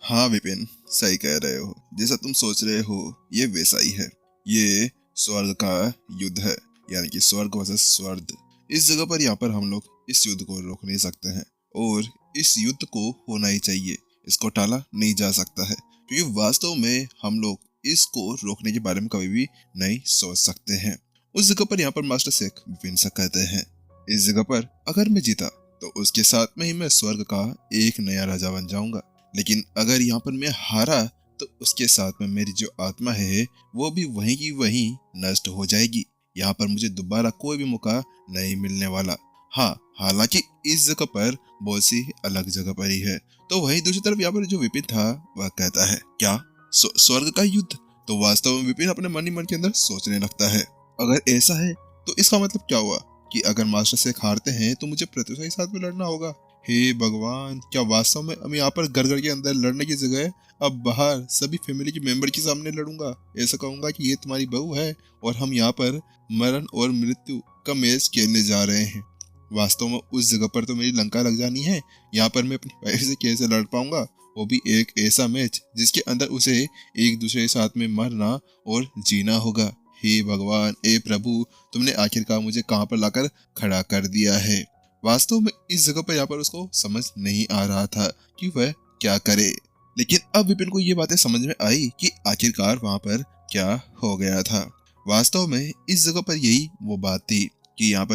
हाँ विपिन, सही कह रहे हो। जैसा तुम सोच रहे हो ये वैसा ही है। ये स्वर्ग का युद्ध है, यानी कि स्वर्ग वर्सेस स्वर्ग। इस जगह पर यहाँ पर हम लोग इस युद्ध को रोक नहीं सकते हैं और इस युद्ध को होना ही चाहिए। इसको टाला नहीं जा सकता है क्योंकि वास्तव में हम लोग इसको रोकने के बारे में कभी भी नहीं सोच सकते हैं। उस जगह पर यहाँ पर मास्टर शेख विपिन से कहते हैं, इस जगह पर अगर मैं जीता तो उसके साथ में ही मैं स्वर्ग का एक नया राजा बन जाऊंगा, लेकिन अगर यहाँ पर मैं हारा तो उसके साथ में मेरी जो आत्मा है वो भी वहीं की वहीं नष्ट हो जाएगी। यहाँ पर मुझे दोबारा कोई भी मौका नहीं मिलने वाला। हाँ, हालांकि इस जगह पर बहुत सी अलग जगह पर ही है। तो वहीं दूसरी तरफ यहाँ पर जो विपिन था वह कहता है, क्या स्वर्ग का युद्ध? तो वास्तव में विपिन अपने मन ही मन के अंदर सोचने लगता है, अगर ऐसा है तो इसका मतलब क्या हुआ कि अगर मास्टर से हारते हैं तो मुझे प्रत्युषा के साथ में लड़ना होगा। हे भगवान, क्या वास्तव में हम यहाँ पर घर के अंदर लड़ने की जगह अब बाहर सभी फैमिली के मेंबर के सामने लड़ूंगा? ऐसा कहूंगा कि ये तुम्हारी बहू है और हम यहाँ पर मरण और मृत्यु का मैच खेलने जा रहे हैं। वास्तव में उस जगह पर तो मेरी लंका लग जानी है। यहाँ पर मैं अपनी वाइफ से कैसे लड़ पाऊंगा, वो भी एक ऐसा मैच जिसके अंदर उसे एक दूसरे के साथ में मरना और जीना होगा। हे भगवान, ए प्रभु, तुमने आखिरकार मुझे कहाँ पर लाकर खड़ा कर दिया है। वास्तव में इस जगह पर यहाँ पर उसको समझ नहीं आ रहा था कि वह क्या करे, लेकिन अब विपिन को ये बातें समझ में आई कि आखिरकार वहां पर क्या हो गया था। वास्तव में इस जगह पर यही वो बात थी कि यहाँ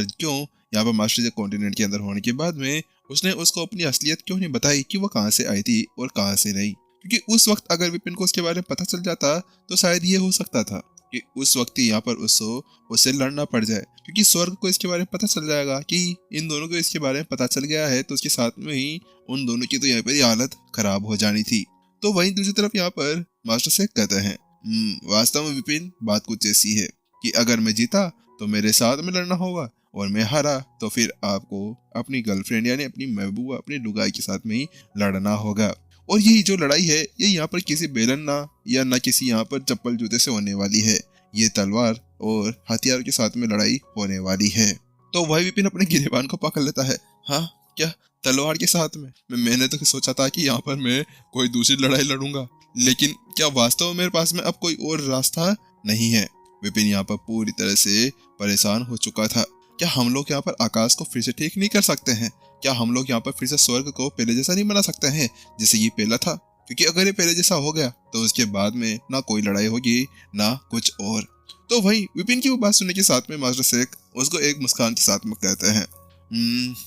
पर मास्टर कॉन्टिनेंट के अंदर होने के बाद में उसने उसको अपनी असलियत क्यों नहीं बताई कि वो कहाँ से आई थी और कहाँ से नहीं। क्योंकि उस वक्त अगर विपिन को उसके बारे में पता चल जाता तो शायद ये हो सकता था कि उस वक्त ही यहाँ पर उससे लड़ना पड़ जाए, क्योंकि स्वर्ग को इसके बारे में पता चल जाएगा कि इन दोनों को इसके बारे में पता चल गया है, तो उसके साथ में ही उन दोनों की तो यहाँ पर हालत खराब हो जानी थी। तो वहीं दूसरी तरफ यहाँ पर मास्टर शेख कहते हैं, वास्तव में विपिन बात कुछ ऐसी है कि अगर मैं जीता तो मेरे साथ में लड़ना होगा और मैं हारा तो फिर आपको अपनी गर्लफ्रेंड यानी अपनी महबूबा, अपनी लुगाई के साथ में ही लड़ना होगा। और यही जो लड़ाई है ये यहाँ पर किसी बेलन ना या ना किसी यहाँ पर चप्पल जूते से होने वाली है। ये तलवार और हथियार के साथ में लड़ाई होने वाली है। तो वही विपिन अपने गिरेबान को पकड़ लेता है। हाँ, क्या तलवार के साथ में? मैंने तो सोचा था कि यहाँ पर मैं कोई दूसरी लड़ाई लड़ूंगा, लेकिन क्या वास्तव में मेरे पास में अब कोई और रास्ता नहीं है? विपिन यहाँ पर पूरी तरह से परेशान हो चुका था। क्या हम लोग यहाँ पर आकाश को फिर से ठीक नहीं कर सकते हैं? क्या हम लोग यहाँ पर फिर से स्वर्ग को पहले जैसा नहीं बना सकते हैं जैसे ये पहला था? क्योंकि अगर ये पहले जैसा हो गया तो उसके बाद में ना कोई लड़ाई होगी ना कुछ और। तो वही विपिन की वो बात सुनने के साथ में मास्टर शेख उसको एक मुस्कान के साथ में कहते हैं,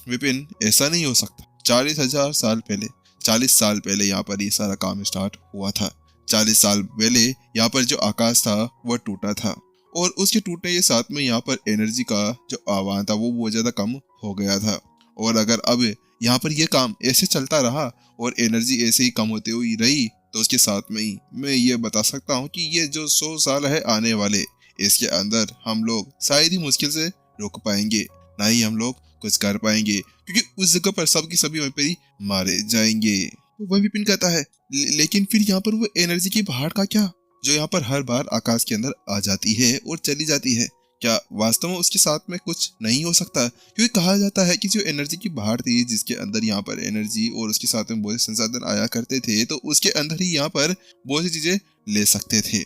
विपिन, ऐसा नहीं हो सकता। 40,000 साल पहले, 40 साल पहले यहाँ पर ये सारा काम स्टार्ट हुआ था। 40 साल पहले यहाँ पर जो आकाश था वह टूटा था और उसके टूटने के साथ में यहाँ पर एनर्जी का जो आह्वान था वो बहुत ज्यादा कम हो गया था। और अगर अब यहाँ पर ये काम ऐसे चलता रहा और एनर्जी ऐसे ही कम होती हुई रही तो उसके साथ में ही मैं ये बता सकता हूँ कि ये जो 100 साल है आने वाले, इसके अंदर हम लोग शायद ही मुश्किल से रुक पाएंगे, ना ही हम लोग कुछ कर पाएंगे, क्योंकि उस जगह पर सब की सभी वहीं पर ही मारे जाएंगे। तो वह विपिन कहता है, लेकिन फिर यहाँ पर वो एनर्जी की भाड़ का क्या, जो यहाँ पर हर बार आकाश के अंदर आ जाती है और चली जाती है? क्या वास्तव में उसके साथ में कुछ नहीं हो सकता? क्योंकि कहा जाता है कि जो एनर्जी की भाड़ थी जिसके अंदर यहाँ पर एनर्जी और उसके साथ में बहुत से संसाधन आया करते थे, तो उसके अंदर ही यहाँ पर बहुत सी चीजें ले सकते थे।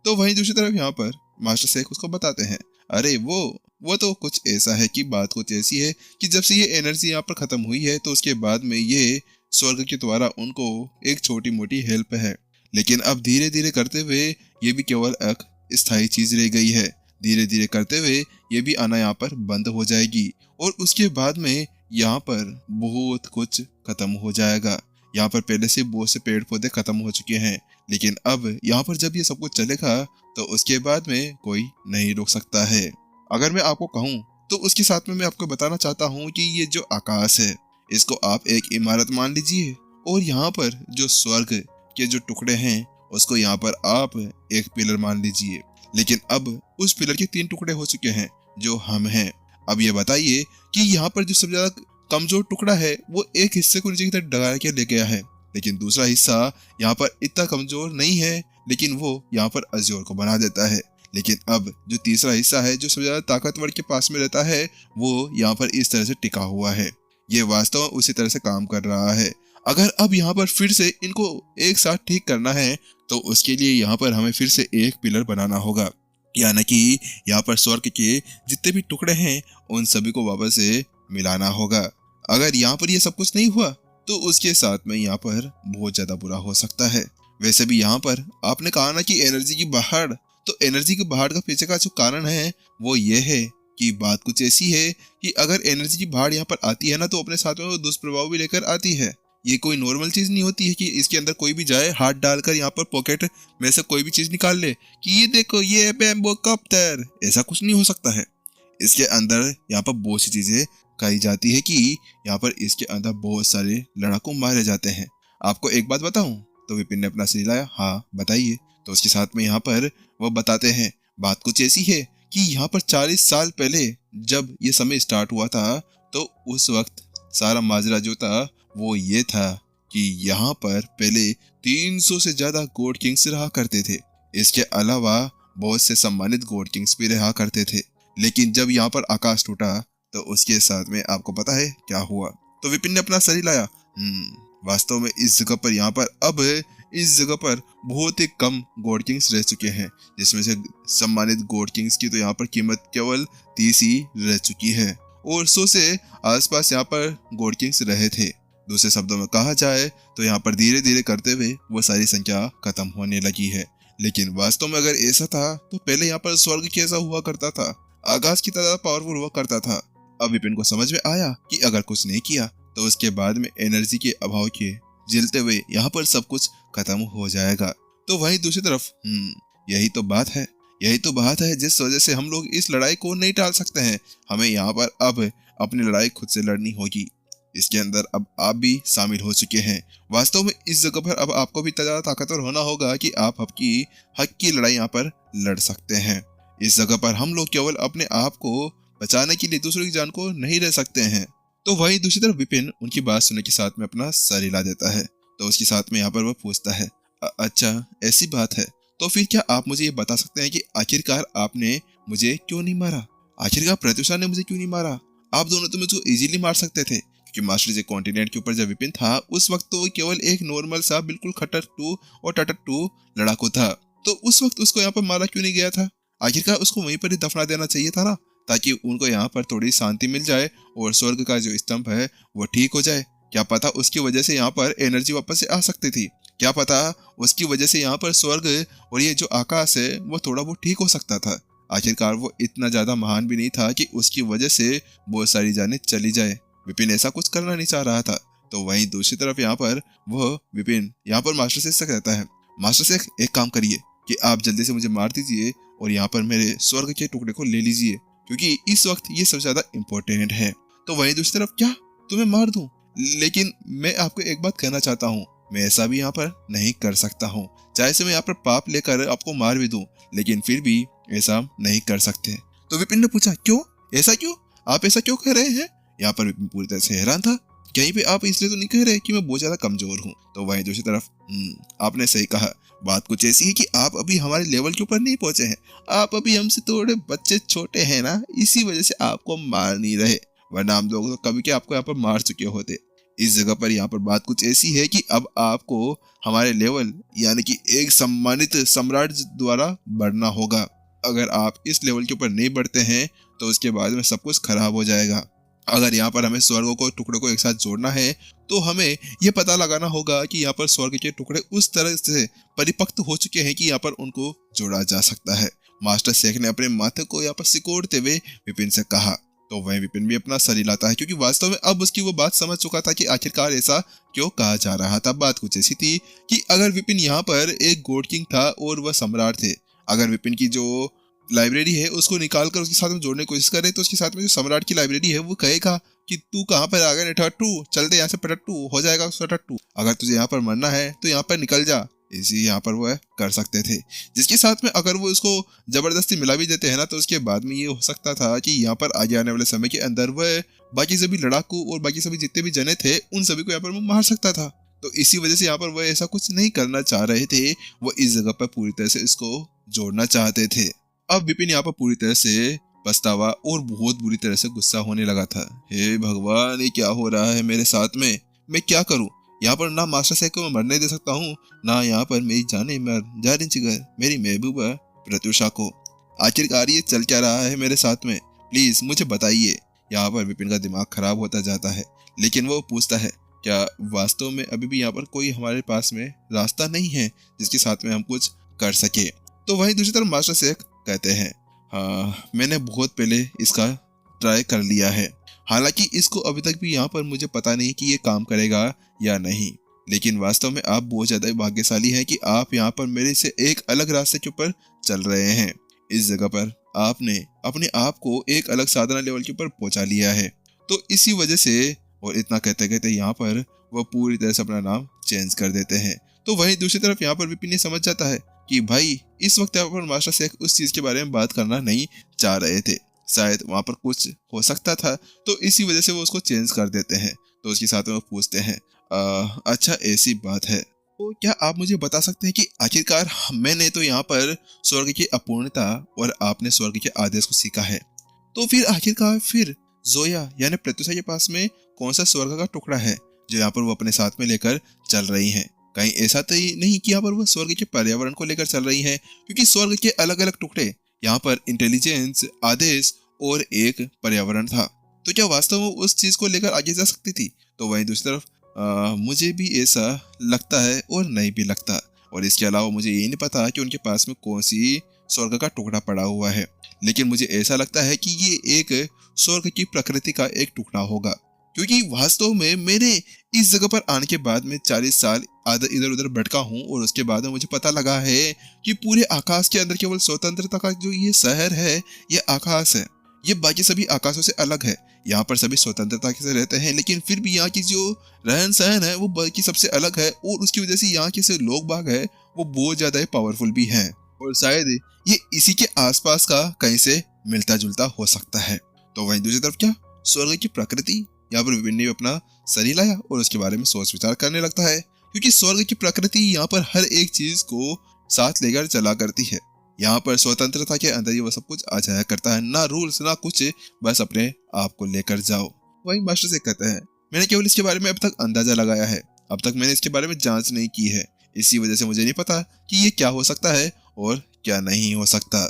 तो वहीं दूसरी तरफ यहाँ पर मास्टर शेख उसको बताते हैं, अरे वो तो कुछ ऐसा है कि बात कुछ ऐसी है कि जब से ये एनर्जी यहाँ पर खत्म हुई है तो उसके बाद में ये स्वर्ग के द्वारा उनको एक छोटी मोटी हेल्प है, लेकिन अब धीरे धीरे करते हुए ये भी केवल एक स्थायी चीज रह गई है। धीरे धीरे करते हुए ये भी आना यहाँ पर बंद हो जाएगी और उसके बाद में यहाँ पर बहुत कुछ खत्म हो जाएगा। यहाँ पर पहले से बहुत से पेड़ पौधे खत्म हो चुके हैं, लेकिन अब यहाँ पर जब ये सब कुछ चलेगा तो उसके बाद में कोई नहीं रोक सकता है। अगर मैं आपको कहूँ तो उसके साथ में मैं आपको बताना चाहता हूँ कि ये जो आकाश है इसको आप एक इमारत मान लीजिए और यहाँ पर जो स्वर्ग के जो टुकड़े हैं उसको यहाँ पर आप एक पिलर मान लीजिए। लेकिन अब उस पिलर के 3 टुकड़े हो चुके हैं जो हम हैं। अब ये बताइए कि यहाँ पर जो सबसे ज्यादा कमजोर टुकड़ा है वो एक हिस्से को नीचे की तरफ डगा के ले गया है, लेकिन दूसरा हिस्सा यहाँ पर इतना कमजोर नहीं है, लेकिन वो यहाँ पर अजोर को बना देता है। लेकिन अब जो तीसरा हिस्सा है जो सबसे ज्यादा ताकतवर के पास में रहता है वो यहाँ पर इस तरह से टिका हुआ है। ये वास्तव में उसी तरह से काम कर रहा है। अगर अब यहाँ पर फिर से इनको एक साथ ठीक करना है तो उसके लिए यहाँ पर हमें फिर से एक पिलर बनाना होगा, यानी कि यहाँ पर स्वर्ग के जितने भी टुकड़े हैं उन सभी को वापस से मिलाना होगा। अगर यहाँ पर ये सब कुछ नहीं हुआ तो उसके साथ में यहाँ पर बहुत ज्यादा बुरा हो सकता है। वैसे भी यहाँ पर आपने कहा ना कि एनर्जी की बाहर, तो एनर्जी की बाहर का पीछे का जो कारण है वो ये है कि बात कुछ ऐसी है कि अगर एनर्जी की बाढ़ यहाँ पर आती है ना तो अपने साथ में वो दुष्प्रभाव भी लेकर आती है। ये कोई नॉर्मल चीज नहीं होती है कि इसके अंदर कोई भी जाए हाथ डालकर यहाँ पर पॉकेट में से कोई भी चीज निकाल ले कि ये देखो ये बैम्बो कॉप्टर, ऐसा कुछ नहीं हो सकता है। इसके अंदर यहाँ पर बहुत सी चीजें कही जाती है कि यहाँ पर इसके अंदर बहुत सारे लड़ाकू मारे जाते हैं। आपको एक बात बताऊं? तो विपिन ने अपना सिर हिलाया। हाँ बताइए। तो उसके साथ में यहाँ पर वो बताते हैं बात कुछ ऐसी है कि यहाँ पर 40 साल पहले जब ये समय स्टार्ट हुआ था तो उस वक्त सारा माजरा जो था वो ये था कि यहाँ पर पहले 300 से ज्यादा गॉड किंग्स रहा करते थे। इसके अलावा बहुत से सम्मानित गॉड किंग्स भी रहा करते थे। लेकिन जब यहाँ पर आकाश टूटा तो उसके साथ में आपको पता है क्या हुआ? तो विपिन ने अपना सर हिलाया। वास्तव में इस जगह पर यहाँ पर अब इस जगह पर बहुत ही कम गॉड किंग्स रह चुके हैं, जिसमें से सम्मानित गॉड किंग्स की तो यहाँ पर कीमत केवल 30 ही रह चुकी है और 100 से आसपास यहाँ पर गॉड किंग्स रहे थे। दूसरे शब्दों में कहा जाए तो यहाँ पर धीरे धीरे करते हुए वो सारी संख्या खत्म होने लगी है। लेकिन वास्तव में अगर ऐसा था तो पहले यहाँ पर स्वर्ग कैसा हुआ करता था? आकाश की तरह पावरफुल हुआ करता था। अब विपिन को समझ में आया कि अगर कुछ नहीं किया तो उसके बाद में एनर्जी के अभाव के झेलते हुए यहाँ पर सब कुछ खत्म हो जाएगा। तो वहीं दूसरी तरफ यही तो बात है, यही तो बात है जिस वजह से हम लोग इस लड़ाई को नहीं टाल सकते हैं। हमें यहाँ पर अब अपनी लड़ाई खुद से लड़नी होगी। इसके अंदर अब आप भी शामिल हो चुके हैं। वास्तव में इस जगह पर अब आपको भी इतना ज्यादा ताकतवर होना होगा कि आप आपकी हक की लड़ाई यहाँ पर लड़ सकते हैं। इस जगह पर हम लोग केवल अपने आप को बचाने के लिए दूसरों की जान को नहीं रह सकते हैं। तो वही दूसरी तरफ विपिन उनकी बात सुनने के साथ में अपना सर हिला देता है। तो उसके साथ में यहाँ पर वो पूछता है, अच्छा ऐसी बात है तो फिर क्या आप मुझे ये बता सकते हैं कि आखिरकार आपने मुझे क्यों नहीं मारा? आखिरकार प्रत्युषा ने मुझे क्यों नहीं मारा? आप दोनों तो मुझे इजीली मार सकते थे, क्योंकि मास्टर जी कॉन्टिनेंट के ऊपर जब विपिन था उस वक्त तो वो केवल एक नॉर्मल सा बिल्कुल खट्टू और टटट्टू लड़ाकू था। तो उस वक्त उसको यहाँ पर मारा क्यों नहीं गया था? आखिरकार उसको वहीं पर ही दफना देना चाहिए था ना, ताकि उनको यहाँ पर थोड़ी शांति मिल जाए और स्वर्ग का जो स्तंभ है वो ठीक हो जाए। क्या पता उसकी वजह से यहाँ पर एनर्जी वापस से आ सकती थी। क्या पता उसकी वजह से यहाँ पर स्वर्ग और ये जो आकाश है वो थोड़ा बहुत ठीक हो सकता था। आखिरकार वो इतना ज्यादा महान भी नहीं था कि उसकी वजह से बहुत सारी जानें चली जाए। विपिन ऐसा कुछ करना नहीं चाह रहा था। तो वहीं दूसरी तरफ यहाँ पर वो विपिन यहाँ पर मास्टर से कहता है, मास्टर से एक काम करिए कि आप जल्दी से मुझे मार दीजिए और यहाँ पर मेरे स्वर्ग के टुकड़े को ले लीजिए, क्योंकि इस वक्त ये सबसे ज्यादा इम्पोर्टेंट है। तो वहीं दूसरी तरफ क्या तुम्हें मार दूं? लेकिन मैं आपको एक बात कहना चाहता हूँ, मैं ऐसा भी यहाँ पर नहीं कर सकता हूँ। चाहे से मैं यहाँ पर पाप लेकर आपको मार भी दूं, लेकिन फिर भी ऐसा नहीं कर सकते। तो विपिन ने पूछा, क्यों? ऐसा क्यों? आप ऐसा क्यों कह रहे हैं? यहाँ पर विपिन पूरी तरह से हैरान था। कहीं पे आप इसलिए तो नहीं कह रहे कि मैं बहुत ज्यादा कमजोर हूँ। तो वहीं दूसरी तरफ आपने सही कहा। बात कुछ ऐसी है कि आप अभी हमारे लेवल के ऊपर नहीं पहुंचे हैं। आप अभी हमसे थोड़े बच्चे छोटे हैं ना, इसी वजह से आपको मार नहीं रहे, वरना हम लोग तो कभी के आपको यहाँ पर मार चुके होते। इस जगह पर यहाँ पर बात कुछ ऐसी है कि अब आपको हमारे लेवल यानी कि एक सम्मानित सम्राट द्वारा बढ़ना होगा। अगर आप इस लेवल के ऊपर नहीं बढ़ते हैं तो उसके बाद में सब कुछ खराब हो जाएगा। अगर यहाँ पर हमें स्वर्ग को टुकड़े को एक साथ जोड़ना है तो हमें यह पता लगाना होगा कि यहाँ पर स्वर्ग के टुकड़े उस तरह से परिपक्व हो चुके हैं कि यहाँ पर उनको जोड़ा जा सकता है। मास्टर शेख ने अपने माथे को यहाँ पर सिकोड़ते हुए विपिन से कहा। तो वह विपिन भी अपना सर हिलाता है, क्योंकि वास्तव में अब उसकी वो बात समझ चुका था कि आखिरकार ऐसा क्यों कहा जा रहा था। बात कुछ ऐसी थी कि अगर विपिन यहाँ पर एक गॉड किंग था और वह सम्राट थे, अगर विपिन की जो लाइब्रेरी है उसको निकाल कर उसके साथ में जोड़ने की कोशिश करे तो उसके साथ में जो सम्राट की लाइब्रेरी है वो कहेगा कि तू कहाँ पर आ गया टट्टू, चलते यहाँ से पटट्टू हो जाएगा टट्टू, अगर तुझे यहाँ पर मरना है तो यहाँ पर निकल जा। इसी यहाँ पर वो कर सकते थे, जिसके साथ में अगर वो उसको जबरदस्ती मिला भी देते हैं ना तो उसके बाद में ये हो सकता था कि यहाँ पर आगे आने वाले समय के अंदर वह बाकी सभी लड़ाकू और बाकी सभी जितने भी जने थे उन सभी को यहाँ पर वो मार सकता था। तो इसी वजह से यहाँ पर वह ऐसा कुछ नहीं करना चाह रहे थे, वो इस जगह पर पूरी तरह से इसको जोड़ना चाहते थे। अब विपिन यहाँ पर पूरी तरह से पछतावा और बहुत बुरी तरह से गुस्सा होने लगा था। हे भगवान, ये क्या हो रहा है मेरे साथ में? मैं क्या करूं? यहाँ पर ना मास्टर शेख को मैं मरने दे सकता हूँ, ना यहाँ पर मेरी जाने जाने जिगर मेरी महबूबा प्रत्युषा को। आखिरकार ये चल क्या रहा है मेरे साथ में, प्लीज मुझे बताइए। यहाँ पर विपिन का दिमाग खराब होता जाता है, लेकिन वो पूछता है क्या वास्तव में अभी भी यहाँ पर कोई हमारे पास में रास्ता नहीं है जिसके साथ में हम कुछ कर सके। तो वहीं दूसरी तरफ मास्टर शेख कहते हैं हाँ, मैंने बहुत पहले इसका ट्राई कर लिया है, हालांकि इसको अभी तक भी यहाँ पर मुझे पता नहीं कि ये काम करेगा या नहीं, लेकिन वास्तव में आप बहुत ज्यादा भाग्यशाली हैं कि आप यहाँ पर मेरे से एक अलग रास्ते के ऊपर चल रहे हैं। इस जगह पर आपने अपने आप को एक अलग साधना लेवल के ऊपर पहुंचा लिया है। तो इसी वजह से, और इतना कहते कहते यहाँ पर वह पूरी तरह से अपना नाम चेंज कर देते हैं। तो वहीं दूसरी तरफ यहाँ पर विपिन समझ जाता है कि भाई इस वक्त यहाँ पर मास्टर शेख उस चीज के बारे में बात करना नहीं चाह रहे थे, शायद वहां पर कुछ हो सकता था, तो इसी वजह से वो उसको चेंज कर देते हैं। तो उसके साथ में वो पूछते हैं अच्छा ऐसी बात है, तो क्या आप मुझे बता सकते हैं कि आखिरकार मैंने तो यहाँ पर स्वर्ग की अपूर्णता और आपने स्वर्ग के आदेश को सीखा है, तो फिर आखिरकार फिर जोया यानी प्रत्युषा के पास में कौन सा स्वर्ग का टुकड़ा है जो यहाँ पर वो अपने साथ में लेकर चल रही हैं? कहीं ऐसा तो नहीं कि यहाँ पर वो स्वर्ग के पर्यावरण को लेकर चल रही हैं, क्योंकि स्वर्ग के अलग अलग टुकड़े, यहाँ पर इंटेलिजेंस, आदेश और एक पर्यावरण था, तो क्या वास्तव में उस चीज को लेकर आगे जा सकती थी? तो वहीं दूसरी तरफ मुझे भी ऐसा लगता है और नहीं भी लगता, और इसके अलावा मुझे ये नहीं पता कि उनके पास में कौन सी स्वर्ग का टुकड़ा पड़ा हुआ है, लेकिन मुझे ऐसा लगता है कि ये एक स्वर्ग की प्रकृति का एक टुकड़ा होगा, क्योंकि वास्तव में मेरे इस जगह पर आने के बाद में 40 साल इधर उधर भटका हूँ, और उसके बाद में मुझे पता लगा है कि पूरे आकाश के अंदर केवल स्वतंत्रता का जो ये शहर है, ये आकाश है, ये बाकी सभी आकाशों से अलग है। यहाँ पर सभी स्वतंत्रता से रहते हैं, लेकिन फिर भी यहाँ की जो रहन सहन है वो बाकी सबसे अलग है, और उसकी वजह से यहाँ के जो लोग बाग है वो बहुत ज्यादा पावरफुल भी हैं, और शायद ये इसी के आसपास का कहीं से मिलता जुलता हो सकता है। तो वहीं दूसरी तरफ क्या स्वर्ग की प्रकृति, यहाँ पर विपिन ने अपना शरीर लाया और उसके बारे में सोच विचार करने लगता है, क्योंकि स्वर्ग की प्रकृति यहाँ पर हर एक चीज को साथ लेकर चला करती है। यहाँ पर स्वतंत्रता के अंदर ही वो सब कुछ आ जाया करता है, ना रूल्स ना कुछ, बस अपने आप को लेकर जाओ। वही मास्टर से कहते हैं मैंने केवल इसके बारे में अब तक अंदाजा लगाया है, अब तक मैंने इसके बारे में जांच नहीं की है, इसी वजह से मुझे नहीं पता कि ये क्या हो सकता है और क्या नहीं हो सकता।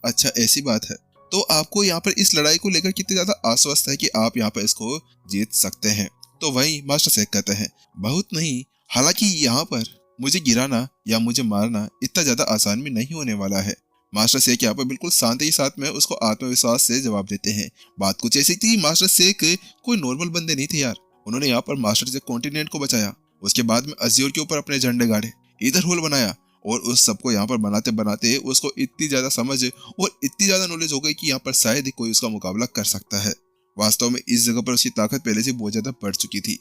अच्छा ऐसी बात है, तो आपको यहाँ पर इस लड़ाई को लेकर कितनी ज्यादा आश्वस्त है कि आप यहाँ पर इसको जीत सकते हैं? तो वही मास्टर शेख कहते हैं बहुत नहीं, हालांकि यहाँ पर मुझे गिराना या मुझे मारना इतना ज्यादा आसान भी नहीं होने वाला है। मास्टर शेख यहाँ पर बिल्कुल शांति के साथ में उसको आत्मविश्वास से जवाब देते हैं। बात कुछ ऐसी थी, मास्टर शेख कोई नॉर्मल बंदे नहीं थे यार, उन्होंने यहाँ पर मास्टर शेख कॉन्टिनेंट को बचाया, उसके बाद में अज्योर के ऊपर अपने झंडे गाड़े, इधर होल बनाया, और उस सबको यहाँ पर बनाते बनाते उसको इतनी ज्यादा समझ और इतनी ज्यादा नॉलेज हो गई कि यहाँ पर शायद ही कोई उसका मुकाबला कर सकता है। वास्तव में इस जगह पर उसकी ताकत पहले से बहुत ज्यादा बढ़ चुकी थी,